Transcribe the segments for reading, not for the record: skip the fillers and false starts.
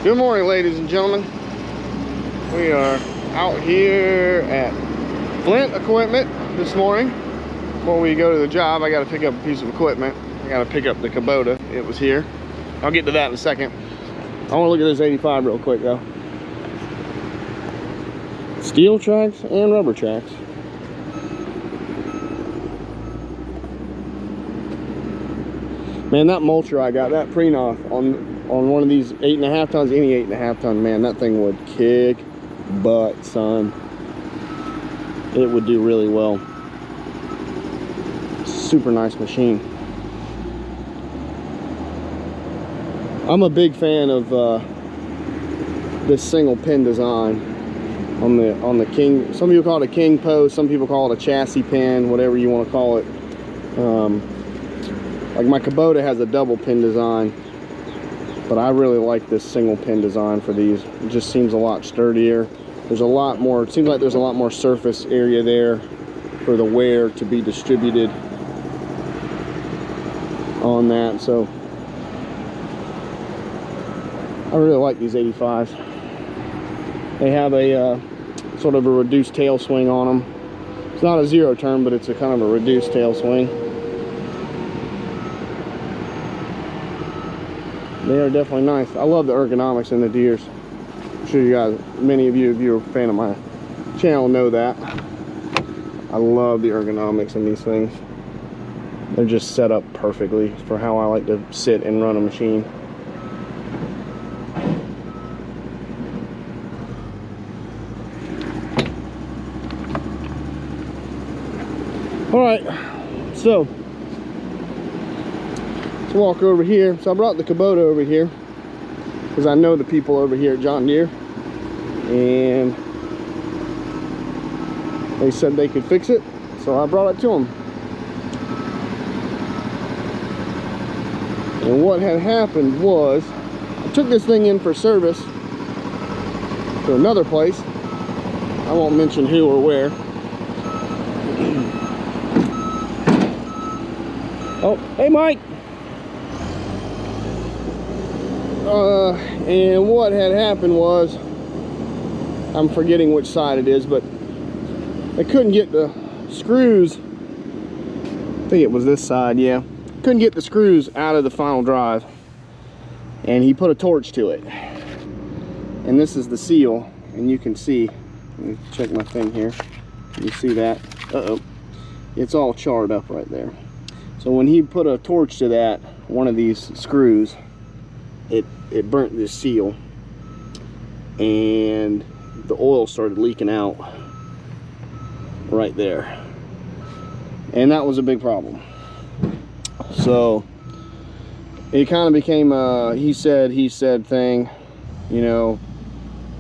Good morning, ladies and gentlemen. We are out here at Flint Equipment this morning. Before we go to the job, I got to pick up a piece of equipment. I got to pick up the Kubota. It was here. I'll get to that in a second. I want to look at this 85 real quick though. Steel tracks and rubber tracks. Man, that mulcher I got, that Prinoth on one of these 8.5 tons, any 8.5 ton, man, that thing would kick butt, son. It would do really well. Super nice machine. I'm a big fan of this single pin design on the King. Some people call it a King post, some people call it a chassis pin, whatever you want to call it. Like my Kubota has a double pin design, but I really like this single pin design for these. It just seems a lot sturdier. There's a lot more, it seems like there's a lot more surface area there for the wear to be distributed on that. So I really like these 85s. They have a sort of a reduced tail swing on them. It's not a zero turn, but it's a kind of a reduced tail swing. They are definitely nice. I love the ergonomics in the Deers. I'm sure you guys, many of you, if you're a fan of my channel, know that. I love the ergonomics in these things. They're just set up perfectly for how I like to sit and run a machine. All right, so let's walk over here. So I brought the Kubota over here because I know the people over here at John Deere, and they said they could fix it, so I brought it to them. And what had happened was I took this thing in for service to another place. I won't mention who or where. Oh, hey Mike. And what had happened was, I'm forgetting which side it is, but I couldn't get the screws. I think it was this side, yeah. Couldn't get the screws out of the final drive, and he put a torch to it. And this is the seal, and you can see, let me check my thing here. You see that? Uh-oh. It's all charred up right there. So when he put a torch to that, one of these screws, it burnt this seal, and the oil started leaking out right there, and that was a big problem. So it kind of became a he said thing, you know,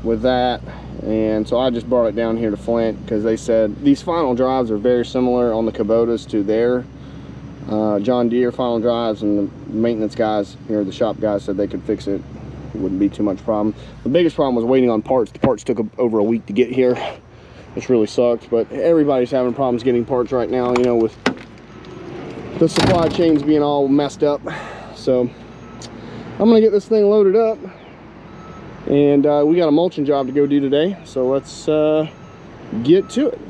with that. And so I just brought it down here to Flint because they said these final drives are very similar on the Kubotas to their John Deere final drives, and the maintenance guys here, the shop guys, said they could fix it. It wouldn't be too much problem. The biggest problem was waiting on parts. The parts took over a week to get here, which really sucked. But everybody's having problems getting parts right now, you know, with the supply chains being all messed up. So I'm gonna get this thing loaded up, and we got a mulching job to go do today. So let's get to it.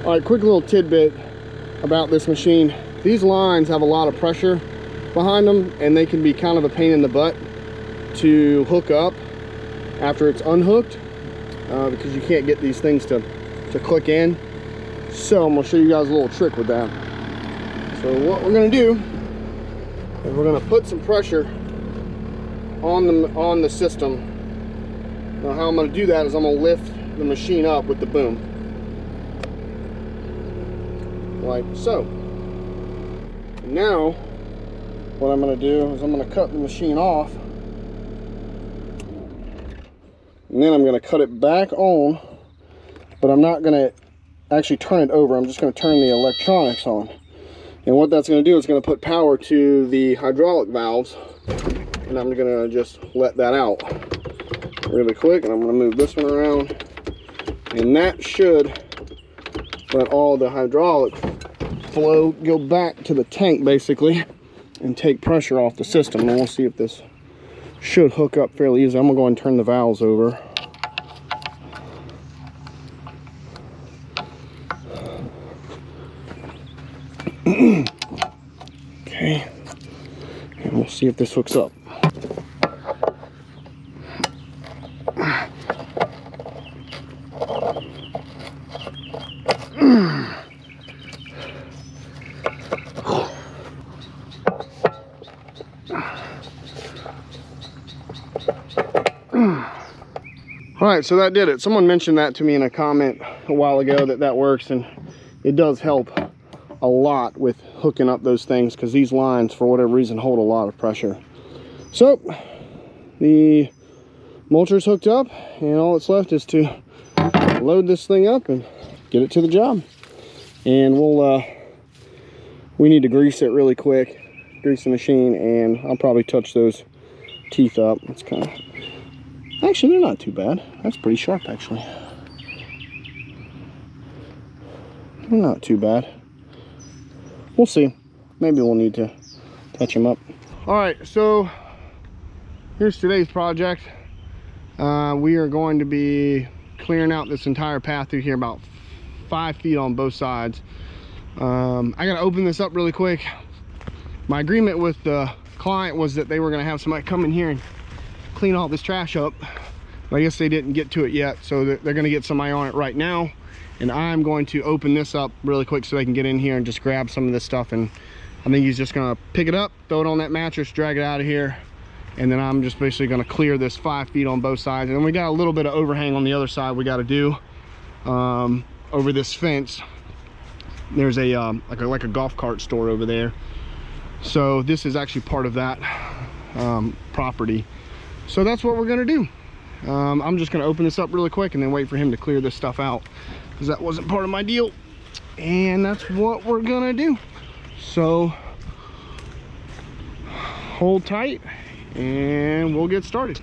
All right, quick little tidbit about this machine. These lines have a lot of pressure behind them, and they can be kind of a pain in the butt to hook up after it's unhooked, because you can't get these things to click in. So I'm gonna show you guys a little trick with that. So what we're gonna do is we're gonna put some pressure on the system. Now how I'm gonna do that is I'm gonna lift the machine up with the boom, like so. Now what I'm going to do is I'm going to cut the machine off, and then I'm going to cut it back on, but I'm not going to actually turn it over. I'm just going to turn the electronics on, and what that's going to do is going to put power to the hydraulic valves, and I'm going to just let that out really quick, and I'm going to move this one around, and that should let all the hydraulic flow go back to the tank basically and take pressure off the system. And we'll see if this should hook up fairly easy. I'm gonna go ahead and turn the valves over. Okay, and we'll see if this hooks up. All right, so that did it. Someone mentioned that to me in a comment a while ago, that works, and it does help a lot with hooking up those things, because these lines, for whatever reason, hold a lot of pressure. So the mulcher's hooked up, and all that's left is to load this thing up and get it to the job. And we need to grease it really quick, grease the machine, and I'll probably touch those teeth up. It's kind of, actually, they're not too bad. That's pretty sharp, actually. They're not too bad. We'll see. Maybe we'll need to touch them up. All right, so here's today's project. We are going to be clearing out this entire path through here, about 5 feet on both sides. I gotta open this up really quick. My agreement with the client was that they were gonna have somebody come in here and clean all this trash up, but I guess they didn't get to it yet, so they're gonna get somebody on it right now, and I'm going to open this up really quick so they can get in here and just grab some of this stuff. And I think he's just gonna pick it up, throw it on that mattress, drag it out of here, and then I'm just basically gonna clear this 5 feet on both sides. And then we got a little bit of overhang on the other side we got to do over this fence. There's a like a golf cart store over there, so this is actually part of that property. So that's what we're gonna do. I'm just gonna open this up really quick and then wait for him to clear this stuff out, because that wasn't part of my deal, and that's what we're gonna do. So hold tight and we'll get started.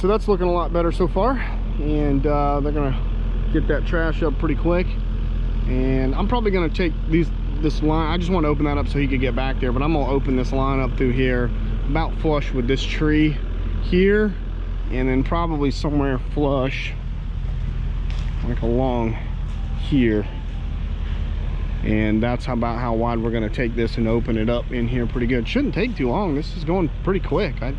so that's looking a lot better so far, and they're gonna get that trash up pretty quick. And I'm probably gonna take this line. I just want to open that up so he could get back there, but I'm gonna open this line up through here about flush with this tree here, and then probably somewhere flush like along here. And that's about how wide we're going to take this and open it up in here pretty good. Shouldn't take too long. This is going pretty quick. That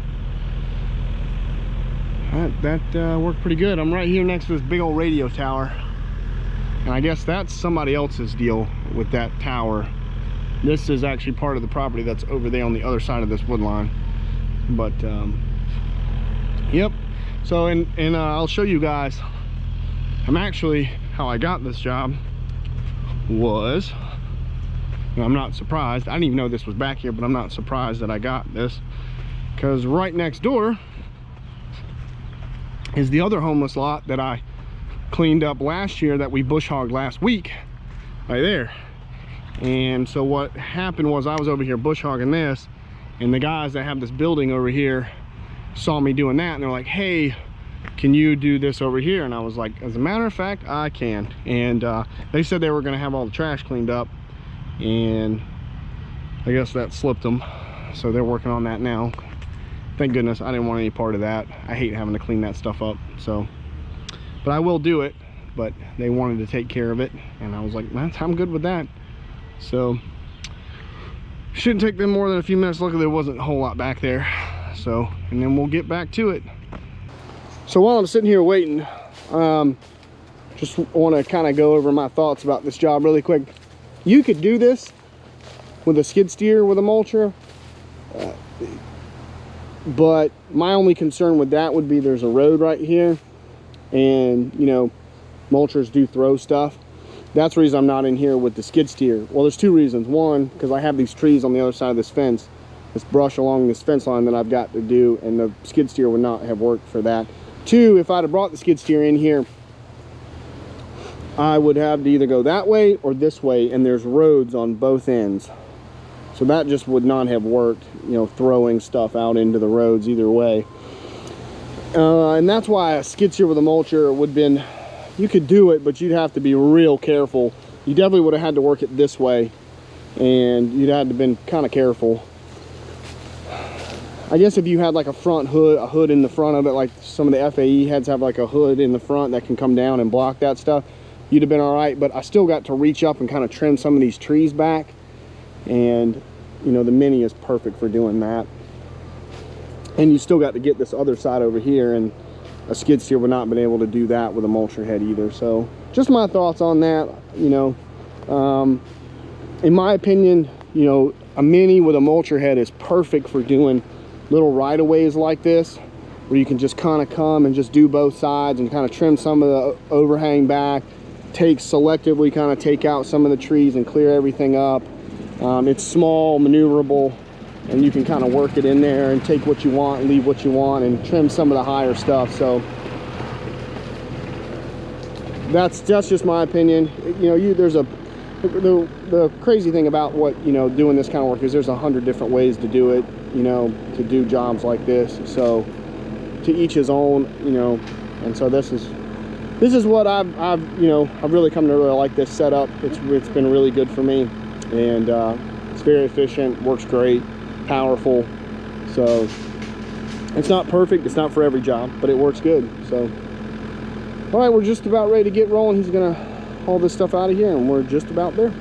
worked pretty good. I'm right here next to this big old radio tower, and I guess that's somebody else's deal with that tower. This is actually part of the property that's over there on the other side of this wood line. But yep. So and I'll show you guys. I'm actually, how I got this job was, I'm not surprised. I didn't even know this was back here, but I'm not surprised that I got this, because right next door is the other homeless lot that I cleaned up last year, that we bush hogged last week, right there. And so what happened was, I was over here bush hogging this, and the guys that have this building over here saw me doing that, and they're like, hey, can you do this over here? And I was like, as a matter of fact, I can. And they said they were going to have all the trash cleaned up, and I guess that slipped them, so they're working on that now. Thank goodness, I didn't want any part of that. I hate having to clean that stuff up. So, but I will do it. But they wanted to take care of it, and I was like, I'm good with that. So shouldn't take them more than a few minutes. Luckily there wasn't a whole lot back there. So, and then we'll get back to it. So while I'm sitting here waiting, just want to kind of go over my thoughts about this job really quick. You could do this with a skid steer with a mulcher, but my only concern with that would be there's a road right here, and you know, mulchers do throw stuff. That's the reason I'm not in here with the skid steer. Well, there's two reasons. One, because I have these trees on the other side of this fence, this brush along this fence line that I've got to do, and the skid steer would not have worked for that. Two, if I'd have brought the skid steer in here, I would have to either go that way or this way, and there's roads on both ends. So that just would not have worked, you know, throwing stuff out into the roads either way. And that's why a skid steer with a mulcher would have been, you could do it, but you'd have to be real careful. You definitely would have had to work it this way, and you'd have to been kind of careful. I guess if you had like a front hood, a hood in the front of it, like some of the FAE heads have like a hood in the front that can come down and block that stuff, you'd have been all right. But I still got to reach up and kind of trim some of these trees back, and you know, the Mini is perfect for doing that. And you still got to get this other side over here, and a skid steer would not have been able to do that with a mulcher head either. So just my thoughts on that. You know, in my opinion, you know, a Mini with a mulcher head is perfect for doing little right-of-ways like this, where you can just kind of come and just do both sides and kind of trim some of the overhang back, selectively kind of take out some of the trees and clear everything up. It's small, maneuverable, and you can kind of work it in there and take what you want, leave what you want, and trim some of the higher stuff. So that's just my opinion. You know, there's the crazy thing about what, you know, doing this kind of work is there's 100 different ways to do it, you know, to do jobs like this. So to each his own, you know. And so this is what I've you know, I've really come to really like this setup. It's been really good for me, and it's very efficient, works great, powerful. So it's not perfect, it's not for every job, but it works good. So all right, we're just about ready to get rolling. He's gonna haul this stuff out of here, and we're just about there.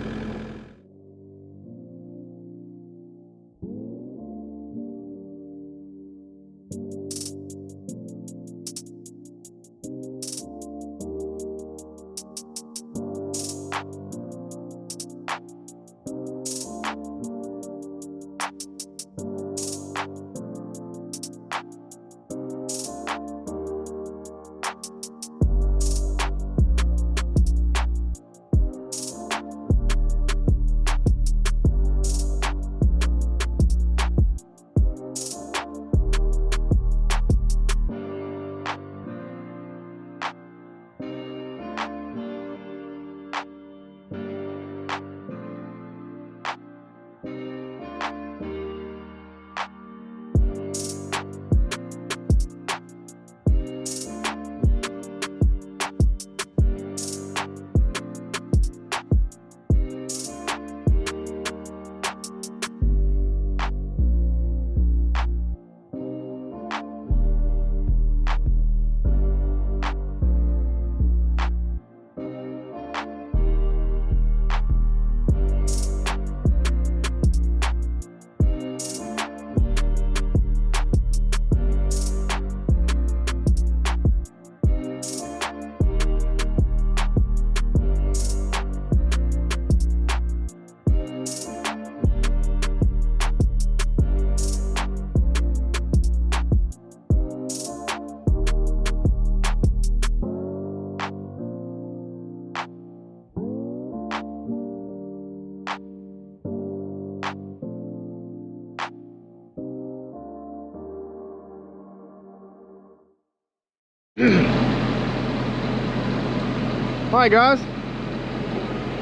Alright guys,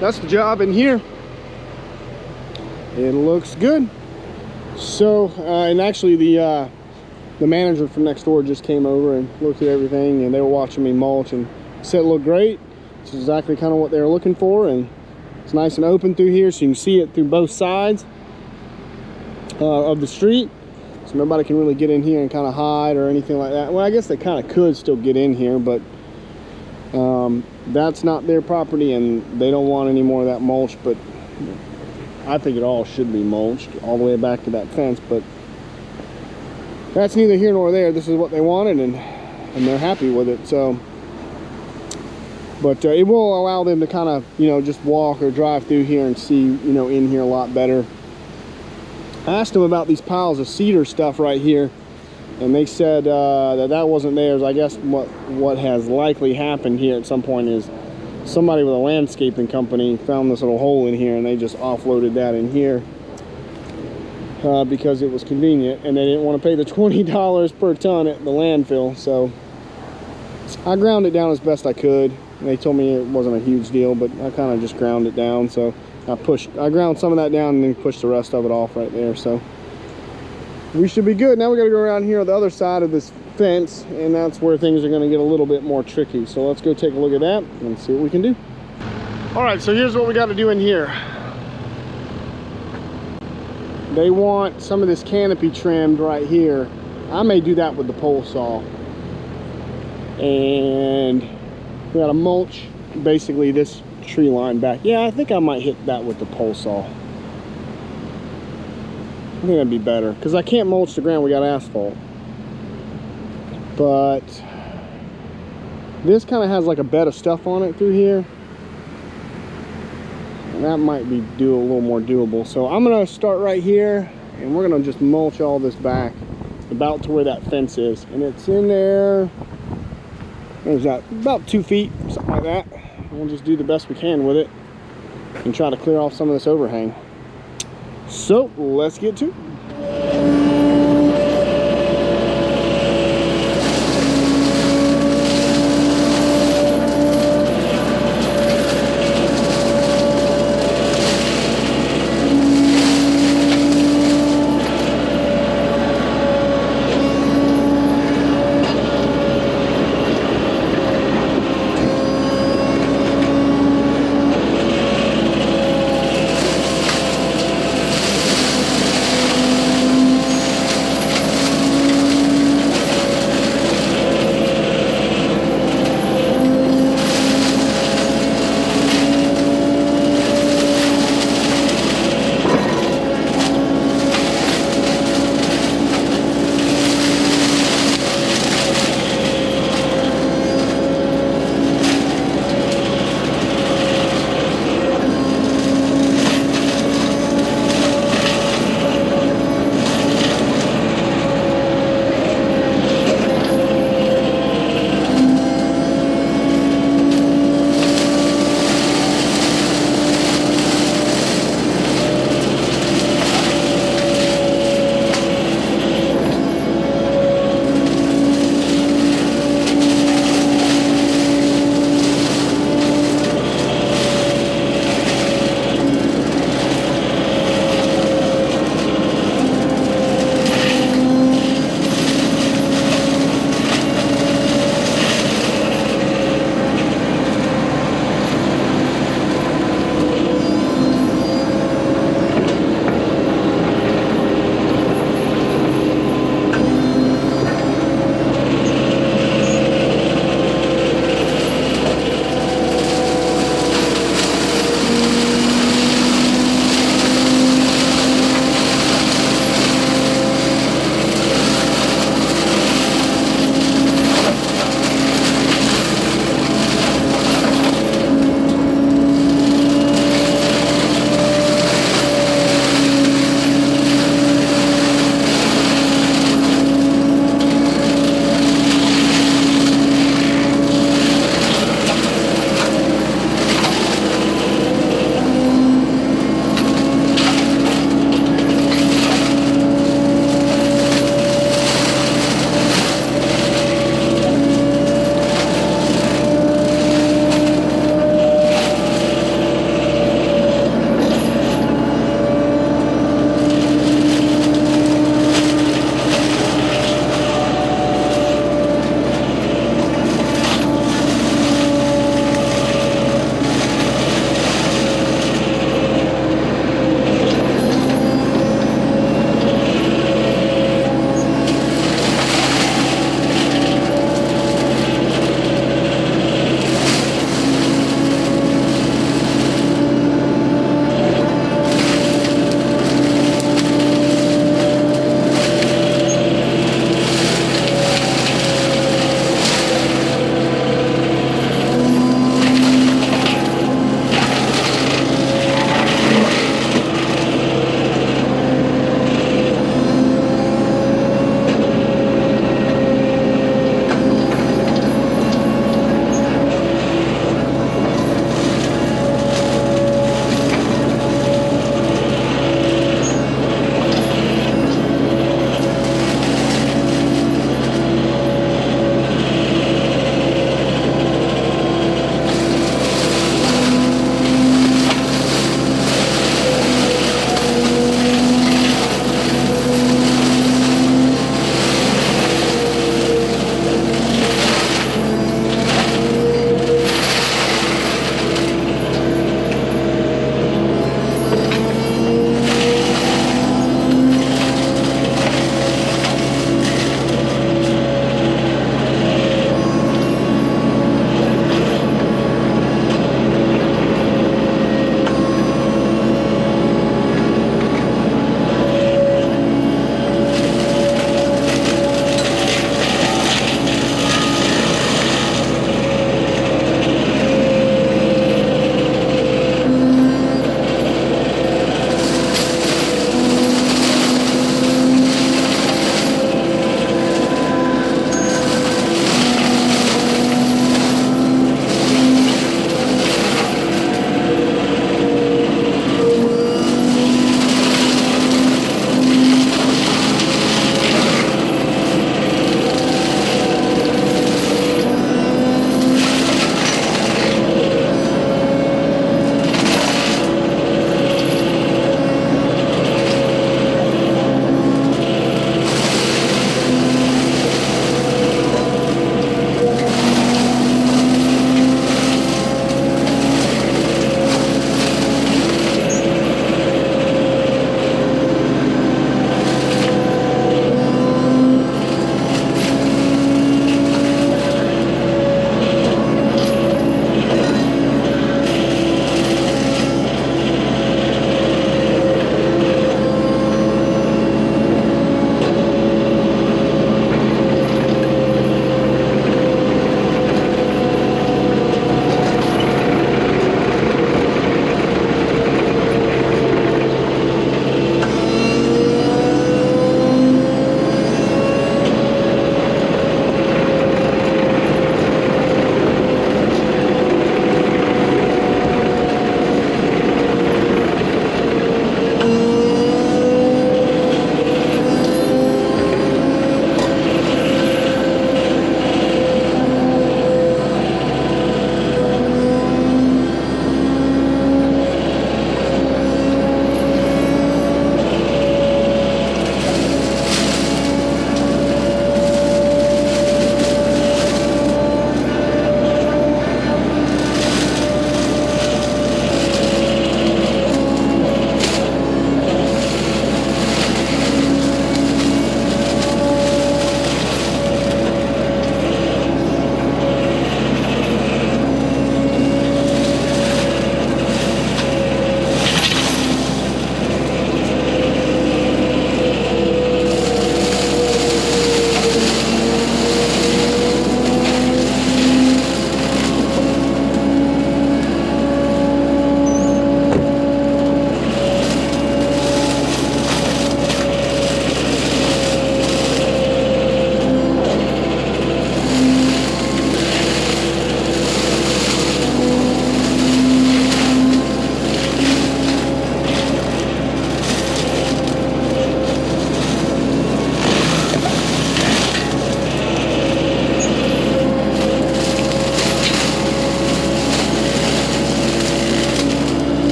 that's the job in here. It looks good. So, and actually the manager from next door just came over and looked at everything, and they were watching me mulch and said it looked great. It's exactly kind of what they were looking for, and it's nice and open through here, so you can see it through both sides of the street. So nobody can really get in here and kind of hide or anything like that. Well, I guess they kind of could still get in here, but that's not their property, and they don't want any more of that mulch. But I think it all should be mulched all the way back to that fence, but that's neither here nor there. This is what they wanted, and they're happy with it. So, but it will allow them to kind of, you know, just walk or drive through here and see, you know, in here a lot better. I asked them about these piles of cedar stuff right here, and they said that wasn't theirs. I guess what has likely happened here at some point is somebody with a landscaping company found this little hole in here, and they just offloaded that in here because it was convenient, and they didn't want to pay the $20 per ton at the landfill. So I ground it down as best I could. They told me it wasn't a huge deal, but I kind of just ground it down. So I ground some of that down and then pushed the rest of it off right there. So we should be good. Now we got to go around here on the other side of this fence, and that's where things are going to get a little bit more tricky. So let's go take a look at that and see what we can do. All right, so here's what we got to do in here. They want some of this canopy trimmed right here. I may do that with the pole saw. And we got to mulch basically this tree line back. Yeah, I think I might hit that with the pole saw. I think that'd be better, because I can't mulch the ground, we got asphalt. But this kind of has like a bed of stuff on it through here, and that might be a little more doable. So I'm gonna start right here, and we're gonna just mulch all this back about to where that fence is, and it's in there. There's that, about 2 feet, something like that. We'll just do the best we can with it and try to clear off some of this overhang. So let's get to it.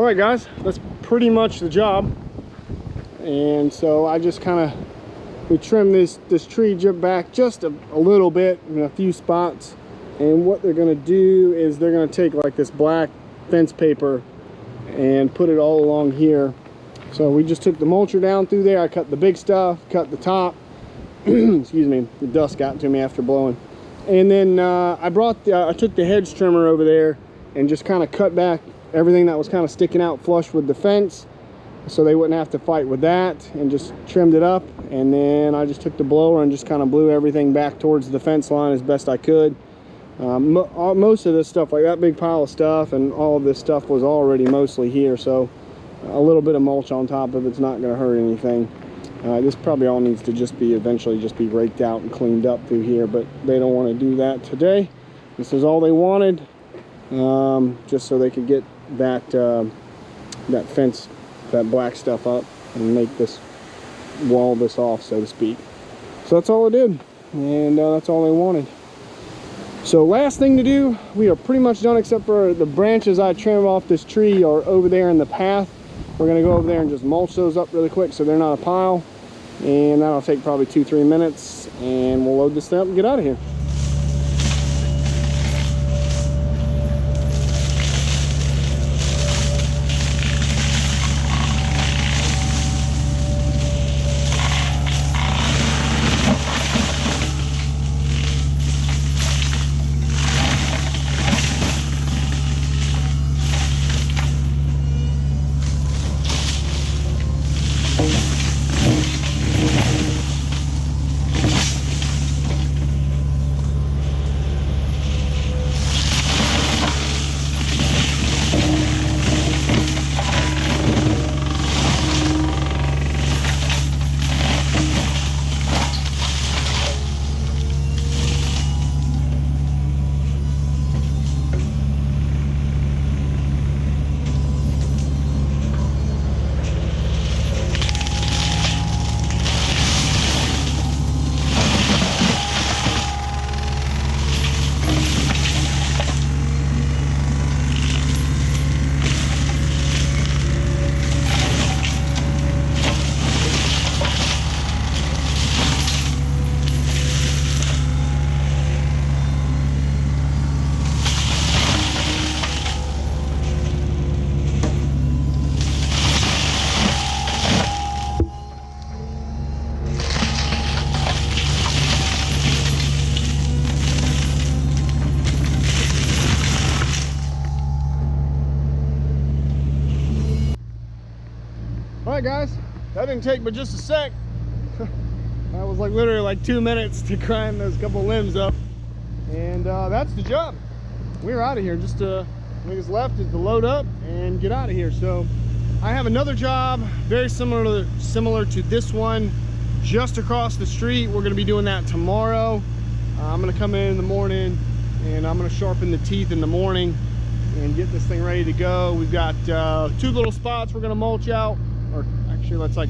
right, guys, that's pretty much the job. And so I just we trimmed this tree back just a little bit in a few spots. And what they're gonna do is they're gonna take like this black fence paper and put it all along here. So we just took the mulcher down through there. I cut the big stuff, cut the top. Excuse me, the dust got to me after blowing. And then I took the hedge trimmer over there and just kind of cut back everything that was kind of sticking out flush with the fence, so they wouldn't have to fight with that, and just trimmed it up. And then I just took the blower and just kind of blew everything back towards the fence line as best I could. Most of this stuff, like that big pile of stuff and all of this stuff, was already mostly here, so a little bit of mulch on top of it's not going to hurt anything. This probably all needs to eventually just be raked out and cleaned up through here, but they don't want to do that today. This is all they wanted, just so they could get that fence, that black stuff up and make this wall this off, so to speak. So that's all it did, and that's all they wanted. So last thing to do, we are pretty much done, except for the branches I trimmed off this tree are over there in the path. We're gonna go over there and just mulch those up really quick so they're not a pile, and that'll take probably 2-3 minutes, and we'll load this thing up and get out of here. Alright guys, that didn't take but just a sec. That was like literally like 2 minutes to grind those couple limbs up. And that's the job. We're out of here. Just what is left is to load up and get out of here. So I have another job very similar to this one just across the street. We're going to be doing that tomorrow. I'm going to come in the morning and I'm going to sharpen the teeth in the morning and get this thing ready to go. We've got 2 little spots we're going to mulch out, or actually it's like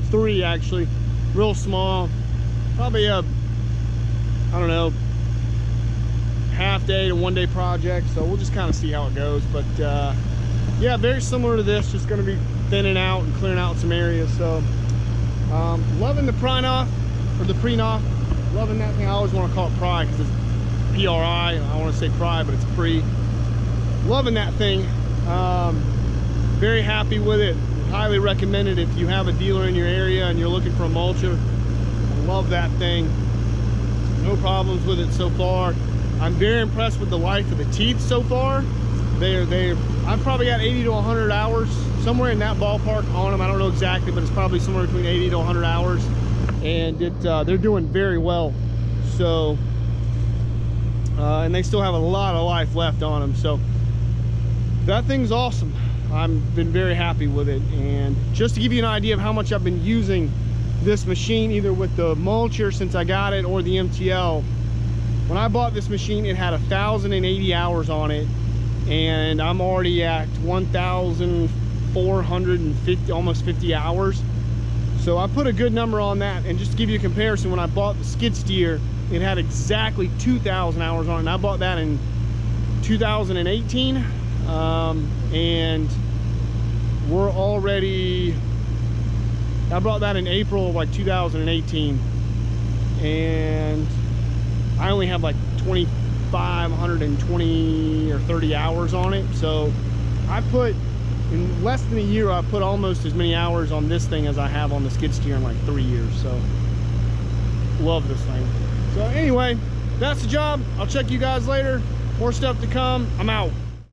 3 actually, real small, probably a, I don't know, half day to 1 day project. So we'll just kind of see how it goes. But yeah, very similar to this, just going to be thinning out and clearing out some areas. So loving the Prinoth, or the Prinoth, loving that thing. I always want to call it Pry because it's P-R-I. I want to say Pry, but it's Pre. Loving that thing. Very happy with it. Highly recommend it if you have a dealer in your area and you're looking for a mulcher. I love that thing. No problems with it so far. I'm very impressed with the life of the teeth so far. I've probably got 80 to 100 hours, somewhere in that ballpark on them. I don't know exactly, but it's probably somewhere between 80 to 100 hours. And they're doing very well. So, and they still have a lot of life left on them. So that thing's awesome. I've been very happy with it. And just to give you an idea of how much I've been using this machine, either with the mulcher since I got it or the MTL, when I bought this machine, it had 1,080 hours on it, and I'm already at 1,450, almost 50 hours. So I put a good number on that. And just to give you a comparison, when I bought the skid steer, it had exactly 2,000 hours on it, and I bought that in 2018. And we're already, I bought that in April of like 2018, and I only have like 2,520 or 30 hours on it. So I put, in less than a year, I put almost as many hours on this thing as I have on the skid steer in like 3 years. So love this thing. So anyway, that's the job. I'll check you guys later. More stuff to come. I'm out.